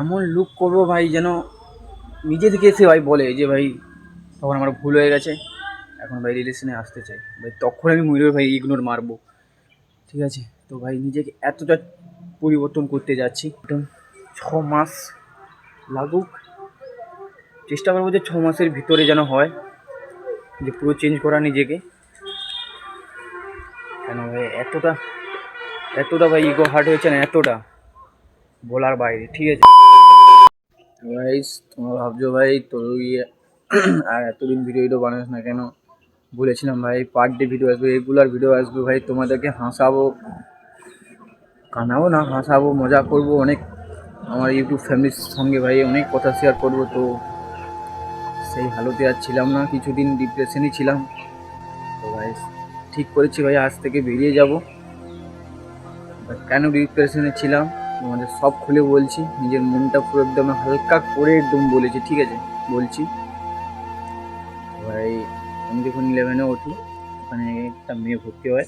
এমন লুক করবো ভাই যেন নিজে থেকে এসে ভাই বলে যে ভাই তখন আমার ভুল হয়ে গেছে, এখন ভাই রিলেশনে আসতে চাই ভাই, তখন আমি ময়ূরের ভাই ইগনোর মারবো। ঠিক আছে, তো ভাই নিজেকে এতটা পরিবর্তন করতে যাচ্ছি, একদম 6 মাস লাগুক, চেষ্টা করবো যে 6 মাসের ভিতরে যেন হয়, যে পুরো চেঞ্জ করা নিজেকে। কেন ভাই এতটা এতটা ভাই ইগো হার্ট হয়েছে না, এতটা বলার বাইরে। ঠিক আছে ভাই, তোমরা ভাবছো ভাই তোর ইয়ে আর এতদিন ভিডিও বানাস না কেন? বলেছিলাম ভাই পার ডে ভিডিও আসবে, রেগুলার ভিডিও আসবে ভাই, তোমাদেরকে হাসাবো, কানাবো না, হাসাবো, মজা করবো অনেক, আমার ইউটিউব ফ্যামিলির সঙ্গে ভাই অনেক কথা শেয়ার করবো। তো সেই হালতে আর ছিলাম না, কিছুদিন ডিপ্রেশনই ছিলাম। তো ভাই ঠিক করেছি ভাই আজ থেকে বেরিয়ে যাব। কেন ডিপ্রেশনে ছিলাম তোমাদের সব খুলে বলছি, নিজের মনটা পুরো একদম হালকা করে একদম বলেছি। ঠিক আছে বলছি ভাই, আমি যখন 11-এ উঠি ওখানে একটা মেয়ে ভর্তি হয়,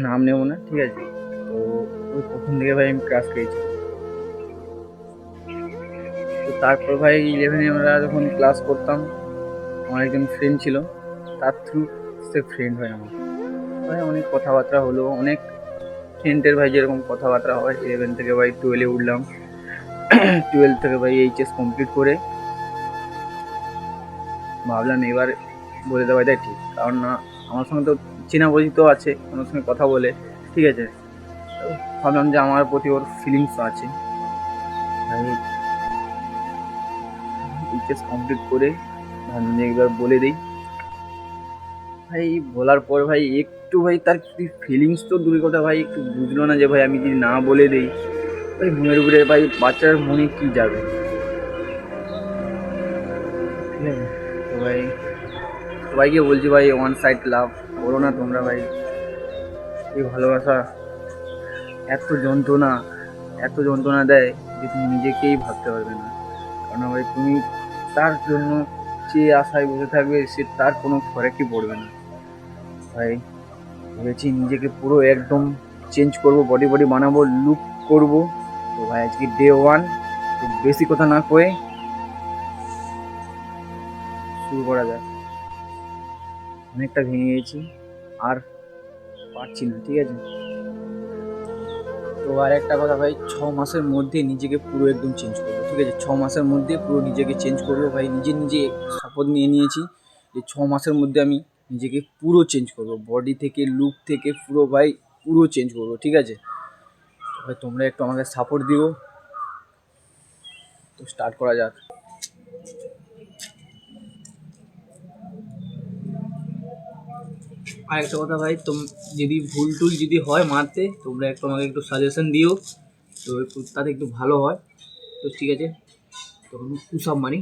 নাম নেবো না, ঠিক আছে। তো ওই প্রথম থেকে ভাই আমি ক্লাস পেয়েছি। তো তারপর ভাই 11-এ আমরা যখন ক্লাস করতাম, আমার একজন ফ্রেন্ড ছিল, তার থ্রু সে ফ্রেন্ড হয় আমার, ভাই অনেক কথাবার্তা হলো, অনেক ফ্রেন্ডের ভাই যেরকম কথাবার্তা হয়। 11 থেকে ভাই 12-এ উঠলাম, 12 থেকে ভাই এইচএস কমপ্লিট করে ভাবলাম এবার বলে দেওয়া যায় ঠিক, কারণ না আমার সঙ্গে তো চেনা পরিচিত আছে, আমার সঙ্গে কথা বলে, ঠিক আছে। তো ভাবলাম যে আমার প্রতি ওর ফিলিংস আছে, ভাই এইচএস কমপ্লিট করে ভাবলাম যে একবার বলে দিই। ভাই বলার পর ভাই একটু ভাই তার ফিলিংস তো দূরের কথা ভাই, একটু বুঝলো না যে ভাই আমি যদি না বলে দিই ভাই মনের উপরে ভাই বাচ্চার মনে কি যাবে। ঠিক আছে, তো ভাই সবাইকে বলছি ভাই ওয়ান সাইড লাভ করো না তোমরা ভাই, এই ভালোবাসা এত যন্ত্রণা দেয় যে তুমি নিজেকেই ভাবতে পারবে না। কারণ ভাই তুমি তার জন্য যে আশায় বসে থাকবে সে তার কোনো ফরকই পড়বে না ভাই। ভেবেছি নিজেকে পুরো একদম চেঞ্জ করব, বডি বডি বানাবো, লুক করব। তো ভাই আজকে ডে 1, তো বেশি কথা না কয়ে শুরু করা যাক। অনেকটা ভেঙে গেছি, আর পারছি না, ঠিক আছে। তো আর একটা কথা ভাই, 6 মাসের মধ্যে নিজেকে পুরো একদম চেঞ্জ করবো, ঠিক আছে। 6 মাসের মধ্যে পুরো নিজেকে চেঞ্জ করবো ভাই, নিজে শপথ নিয়ে নিয়েছি যে 6 মাসের মধ্যে আমি নিজেকে পুরো চেঞ্জ করবো, বডি থেকে লুক থেকে পুরো ভাই পুরো চেঞ্জ করবো, ঠিক আছে। ভাই তোমরা একটু আমাকে সাপোর্ট দিও, তো স্টার্ট করা যাক। আর একটা কথা ভাই, যদি ভুল টুল যদি হয় মারতে, তোমরা একটু আমাকে একটু সাজেশন দিও, তো একটু তাতে একটু ভালো হয়। তো ঠিক আছে, তখন পুশ আপ মারি।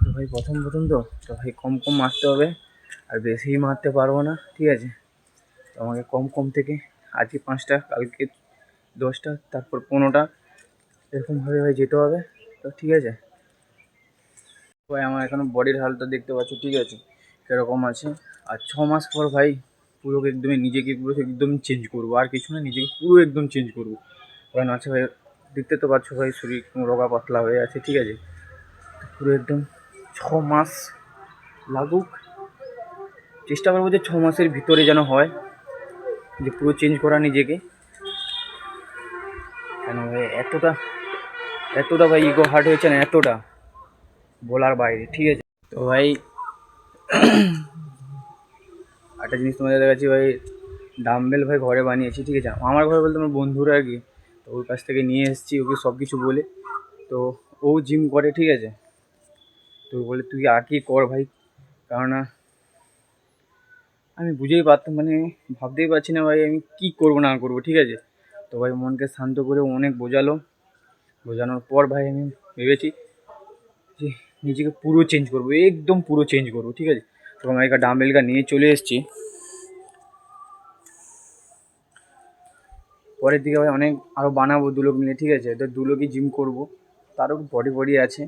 তো ভাই প্রথম তো ভাই কম কম মারতে হবে, আর বেশি মারতে পারবো না, ঠিক আছে। তো আমাকে কম কম থেকে আজকে 5টা, কালকে 10টা, তারপর 15টা, এরকমভাবে ভাই যেতে হবে। তো ঠিক আছে ভাই, আমার এখনো বডির হালটা দেখতে পাচ্ছ, ঠিক আছে এরকম আছে। আর 6 মাস পর ভাই পুরো একদমই নিজেকে পুরো একদম চেঞ্জ করবো, আর কিছু না, নিজেকে পুরো একদম চেঞ্জ করবো। কারণ আছে ভাই, দেখতে তো পাচ্ছ ভাই শরীর রোগা পাতলা হয়ে আছে, ঠিক আছে। পুরো একদম 6 মাস লাগুক, চেষ্টা করবো যে 6 মাসের ভিতরে যেন হয়, যে পুরো চেঞ্জ করা নিজেকে। কেন ভাই এতটা ভাই ইগো হার্ট হয়েছে না, এতটা বলার বাইরে। ঠিক আছে, তো ভাই একটা জিনিস তোমাদের দেখাচ্ছি ভাই, ডাম্বেল ভাই ঘরে বানিয়েছি, ঠিক আছে। আমার ঘরে বলতে আমার বন্ধুরা আর কি, তো ওর কাছ থেকে নিয়ে এসেছি ওকে সব কিছু বলে। তো ও জিম করে, ঠিক আছে। তো বলে তুই আর কি কর ভাই, কারণ আমি বুঝেই পারতাম, মানে ভাবতেই পারছি না ভাই আমি কি করবো না করবো, ঠিক আছে। তো ভাই মনকে শান্ত করে অনেক বোঝানোর পর ভাই আমি ভেবেছি যে নিজেকে পুরো চেঞ্জ করবো, একদম পুরো চেঞ্জ করবো, ঠিক আছে। তো আমি একটা ডাম্বেলটা নিয়ে চলে এসেছি। পরের দিকে ভাই অনেক আরও বানাবো 2 লোক মিলে, ঠিক আছে। তো 2 লোকই জিম করবো, তারও বডি বডি আছে,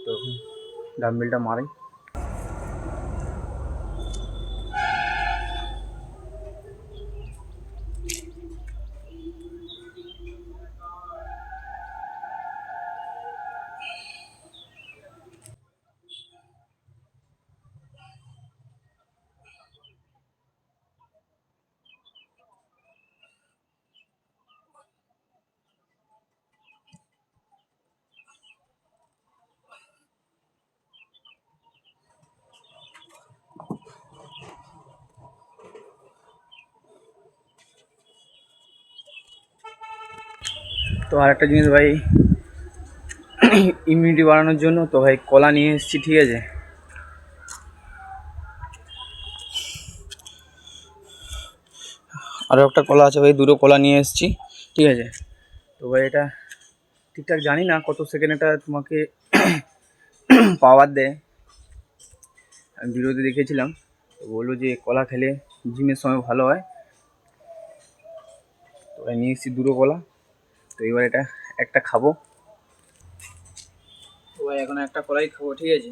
তো ডাম্বেলটা মারাই। তো আর একটা জিনিস ভাই, ইমিউনিটি বাড়ানোর জন্য তো ভাই কলা নিয়ে এসেছি, ঠিক আছে। আরও একটা কলা আছে ভাই, দুটো কলা নিয়ে এসেছি, ঠিক আছে। তো ভাই এটা ঠিকঠাক জানি না কত সেকেন্ড এটা তোমাকে পাওয়ার দেয়। আমি ভিডিওতে দেখেছিলাম, তো বললো যে কলা খেলে জিমের সময় ভালো হয়। তো ভাই নিয়ে এসেছি দুটো কলা, তো এবার এটা একটা খাবো। তো ভাই এখন একটা কলাই খাবো, ঠিক আছে,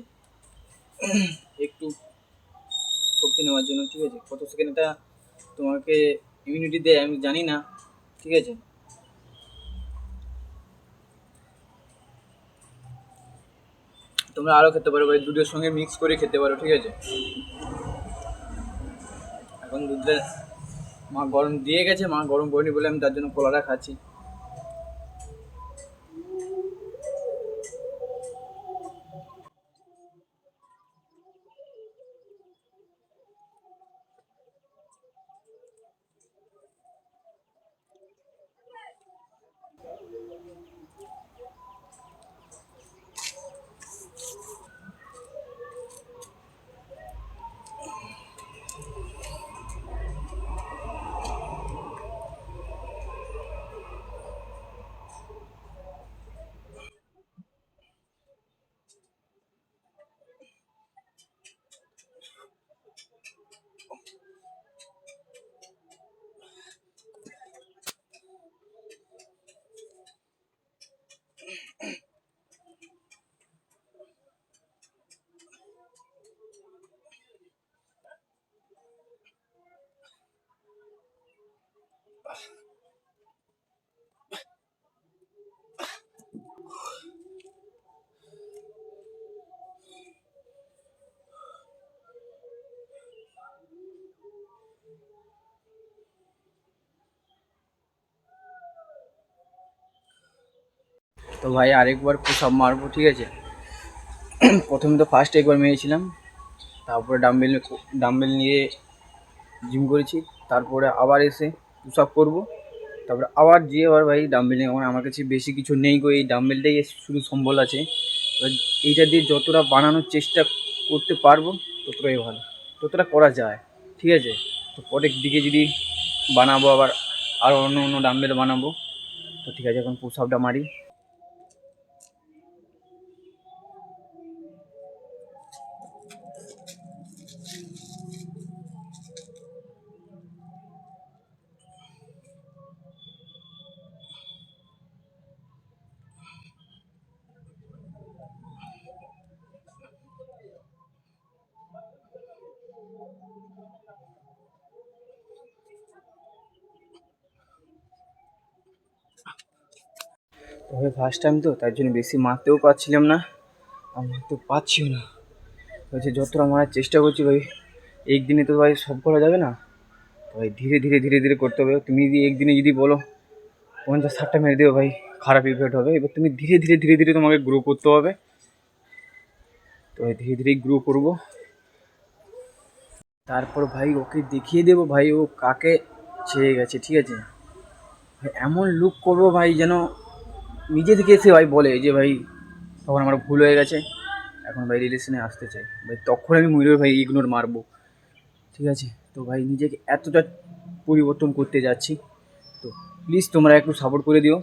একটু শক্তি নেওয়ার জন্য, ঠিক আছে। কত সেকেন্ড এটা তোমাকে ইমিউনিটি দেয় আমি জানি না, ঠিক আছে। তোমরা আরও খেতে পারো ভাই, দুধের সঙ্গে মিক্স করে খেতে পারো, ঠিক আছে। এখন দুধটা মা গরম দিয়ে গেছে, মা গরম করেনি বলে আমি তার জন্য কলাটা খাচ্ছি। তো ভাই আরেকবার পুশ আপ মারবো, ঠিক আছে। প্রথমে তো ফার্স্ট একবার মেরেছিলাম, তারপরে ডাম্বেল নিয়ে জিম করেছি, তারপরে আবার এসে পুশ আপ করবো, তারপরে আবার যেয়ে আবার ভাই ডাম্বেল নিয়ে। আমার কাছে বেশি কিছু নেই গো, এই ডাম্বেলটাই শুধু সম্বল আছে। এবার এইটা দিয়ে যতটা বানানোর চেষ্টা করতে পারবো ততটাই ভালো, ততটা করা যায়, ঠিক আছে। তো পরের দিকে যদি বানাবো আবার আরও অন্য অন্য ডাম্বেল বানাবো, তো ঠিক আছে এখন পুশ আপটা মারি। তবে ফার্স্ট টাইম তো তার জন্য বেশি মারতেও পারছিলাম না, আর মারতেও পারছিও না। হচ্ছে যতটা মারার চেষ্টা করছি ভাই, একদিনে তো ভাই সব করা যাবে না, তো ভাই ধীরে ধীরে ধীরে ধীরে করতে হবে। তুমি যদি একদিনে যদি বলো 50-60টা মেরে দেবো ভাই, খারাপ ইফেক্ট হবে। এবার তুমি ধীরে ধীরে ধীরে ধীরে তোমাকে গ্রো করতে হবে, তো ভাই ধীরে ধীরে গ্রো করবো। তারপর ভাই ওকে দেখিয়ে দেবো ভাই ও কাকে ছেড়ে গেছে, ঠিক আছে। ভাই এমন লুক করবো ভাই যেন নিজে থেকে এসে ভাই বলে যে ভাই তখন আমার ভুল হয়ে গেছে, এখন ভাই রিলেশনে আসতে চাই ভাই, তখন আমি ময়ূরের ভাই ইগনোর মারবো, ঠিক আছে। তো ভাই নিজেকে এতটা পরিবর্তন করতে যাচ্ছি, তো প্লিজ তোমরা একটু সাপোর্ট করে দিও।